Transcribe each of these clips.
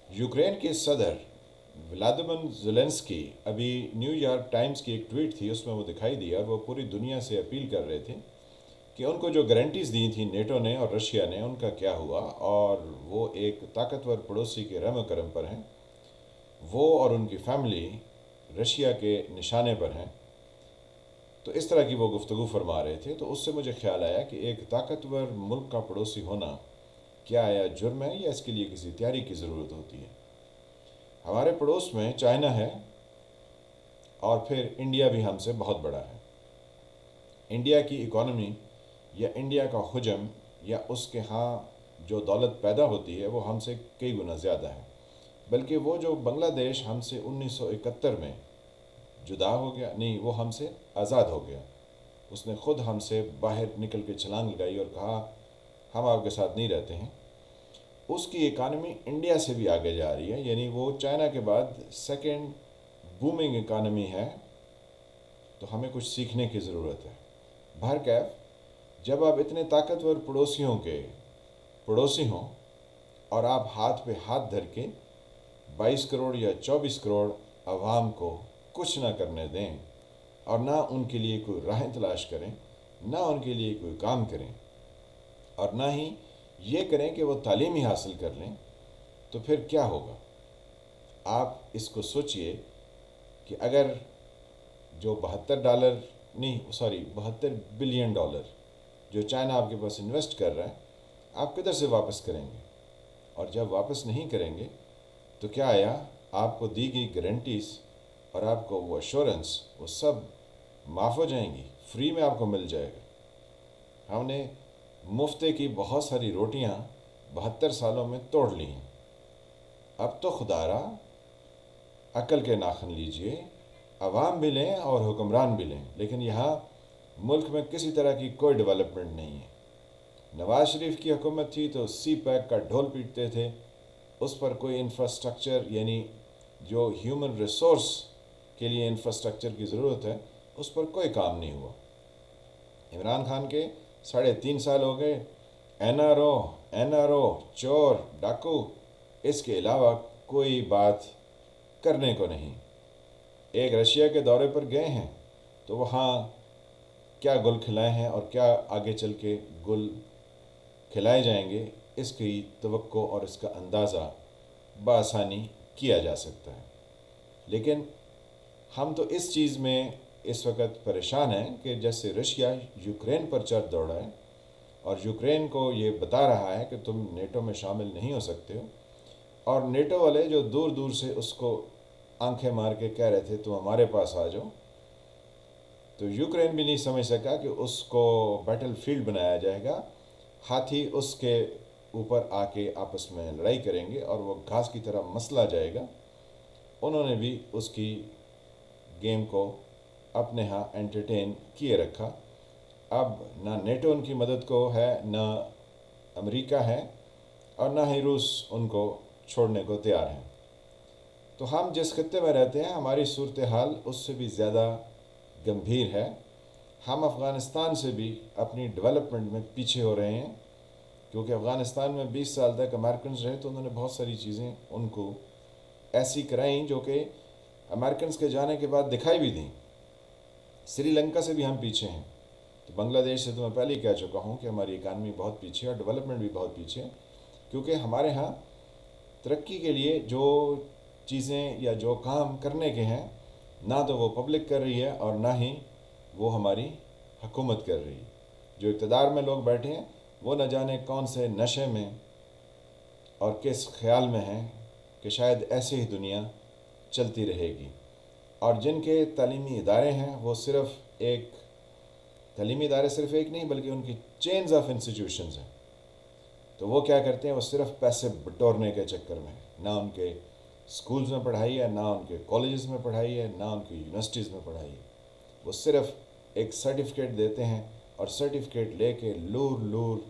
Ukraine के सदर Vladimir Zelensky अभी न्यू यॉर्क टाइम्स की एक ट्वीट थी, उसमें वो दिखाई दिया और वो पूरी दुनिया से अपील कर रहे थे कि उनको जो गारंटीज़ दी थी नेटो ने और रशिया ने, उनका क्या हुआ। और वो एक ताकतवर पड़ोसी के रम करम पर हैं। वो और उनकी फैमिली रशिया के निशाने पर हैं। तो इस तरह की वो गुफ्तगू फरमा रहे थे। तो उससे मुझे ख्याल आया कि एक ताकतवर मुल्क का पड़ोसी होना क्या या जुर्म है, या इसके लिए किसी तैयारी की ज़रूरत होती है। हमारे पड़ोस में चाइना है और फिर इंडिया भी हमसे बहुत बड़ा है। इंडिया की इकॉनमी या इंडिया का हुजम या उसके यहाँ जो दौलत पैदा होती है वो हमसे कई गुना ज़्यादा है। बल्कि वो जो बांग्लादेश हमसे 1971 में जुदा हो गया, नहीं, वो हमसे आज़ाद हो गया, उसने ख़ुद हमसे बाहर निकल के छलांग लगाई और कहा हम आपके साथ नहीं रहते हैं। उसकी इकानमी इंडिया से भी आगे जा रही है, यानी वो चाइना के बाद सेकंड बूमिंग इकानमी है। तो हमें कुछ सीखने की ज़रूरत है। बहरकैफ, जब आप इतने ताकतवर पड़ोसियों के पड़ोसी हों और आप हाथ पे हाथ धर के 22 करोड़ या 24 करोड़ आवाम को कुछ ना करने दें और ना उनके लिए कोई राहें तलाश करें, ना उनके लिए कोई काम करें, और ना ही ये करें कि वो तालीम ही हासिल कर लें, तो फिर क्या होगा। आप इसको सोचिए कि अगर जो $72 नहीं, सॉरी, $72 बिलियन जो चाइना आपके पास इन्वेस्ट कर रहा है, आप किधर से वापस करेंगे। और जब वापस नहीं करेंगे तो क्या आया, आपको दी गई गारंटीज़ और आपको वो अश्योरेंस वो सब माफ़ हो जाएंगी, फ्री में आपको मिल जाएगा। हमने मुफ्ते की बहुत सारी रोटियां 72 सालों में तोड़ ली हैं। अब तो खुदारा अकल के नाखन लीजिए, अवाम भी लें और हुक्मरान भी लें, लेकिन यहाँ मुल्क में किसी तरह की कोई डेवलपमेंट नहीं है। नवाज शरीफ की हुकूमत थी तो सी पैक का ढोल पीटते थे, उस पर कोई इंफ्रास्ट्रक्चर यानी जो ह्यूमन रिसोर्स के लिए इंफ्रास्ट्रक्चर की ज़रूरत है उस पर कोई काम नहीं हुआ। इमरान खान के 3.5 साल हो गए, एनआरओ चोर डाकू, इसके अलावा कोई बात करने को नहीं। एक रशिया के दौरे पर गए हैं तो वहाँ क्या गुल खिलाए हैं और क्या आगे चल के गुल खिलाए जाएंगे, इसकी तवक्को और इसका अंदाज़ा बआसानी किया जा सकता है। लेकिन हम तो इस चीज़ में इस वक्त परेशान हैं कि जैसे रशिया यूक्रेन पर चढ़ दौड़ा है और यूक्रेन को ये बता रहा है कि तुम नेटो में शामिल नहीं हो सकते हो, और नेटो वाले जो दूर दूर से उसको आंखें मार के कह रहे थे तुम हमारे पास आ जाओ, तो यूक्रेन भी नहीं समझ सका कि उसको बैटल फील्ड बनाया जाएगा, हाथी उसके ऊपर आके आपस में लड़ाई करेंगे और वो घास की तरह मसला जाएगा। उन्होंने भी उसकी गेम को अपने यहाँ एंटरटेन किए रखा। अब ना नेटो उनकी मदद को है, ना अमेरिका है, और ना ही रूस उनको छोड़ने को तैयार है। तो हम जिस खत्ते में रहते हैं हमारी सूरत हाल उससे भी ज़्यादा गंभीर है। हम अफ़गानिस्तान से भी अपनी डेवलपमेंट में पीछे हो रहे हैं, क्योंकि अफ़गानिस्तान में 20 साल तक अमेरिकन रहे तो उन्होंने बहुत सारी चीज़ें उनको ऐसी कराई जो कि अमेरिकन के जाने के बाद दिखाई भी दी। श्रीलंका से भी हम पीछे हैं। तो बांग्लादेश से तो मैं पहले ही कह चुका हूँ कि हमारी इकानमी बहुत पीछे है और डेवलपमेंट भी बहुत पीछे है, क्योंकि हमारे यहाँ तरक्की के लिए जो चीज़ें या जो काम करने के हैं ना तो वो पब्लिक कर रही है और ना ही वो हमारी हुकूमत कर रही है। जो इक़्तिदार में लोग बैठे हैं वो न जाने कौन से नशे में और किस ख्याल में हैं कि शायद ऐसे ही दुनिया चलती रहेगी। और जिनके तालीमी इदारे हैं वो सिर्फ़ एक तालीमी इदारे सिर्फ़ एक नहीं बल्कि उनकी चेन्स ऑफ इंस्टीट्यूशंस हैं। तो वो क्या करते हैं, वो सिर्फ पैसे बटोरने के चक्कर में, ना उनके स्कूल्स में पढ़ाई है, ना उनके कॉलेजेस में पढ़ाई है, ना उनकी यूनिवर्सिटीज़ में पढ़ाई है। वो सिर्फ एक सर्टिफिकेट देते हैं और सर्टिफिकेट लेके लूर लूर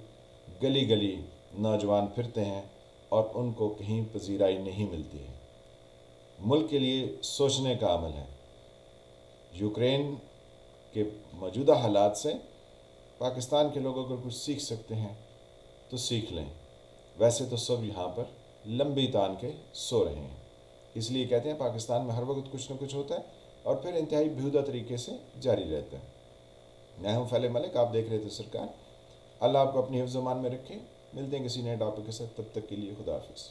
गली गली नौजवान फिरते हैं और उनको कहीं पजीराई नहीं मिलती है। मुल्क के लिए सोचने का अमल है। यूक्रेन के मौजूदा हालात से पाकिस्तान के लोग अगर कुछ सीख सकते हैं तो सीख लें। वैसे तो सब यहाँ पर لمبی تان کے سو رہے ہیں. اس لیے کہتے ہیں پاکستان میں ہر وقت کچھ نہ کچھ ہوتا ہے اور پھر انتہائی بیہودہ طریقے سے جاری رہتا ہے. میں ہوں فیل ملک، آپ دیکھ رہے تھے سرکار. اللہ آپ کو اپنی حفظ و امان میں رکھے. ملتے ہیں کسی نئے ٹاپک کے ساتھ، تب تک کے لیے خدا حافظ.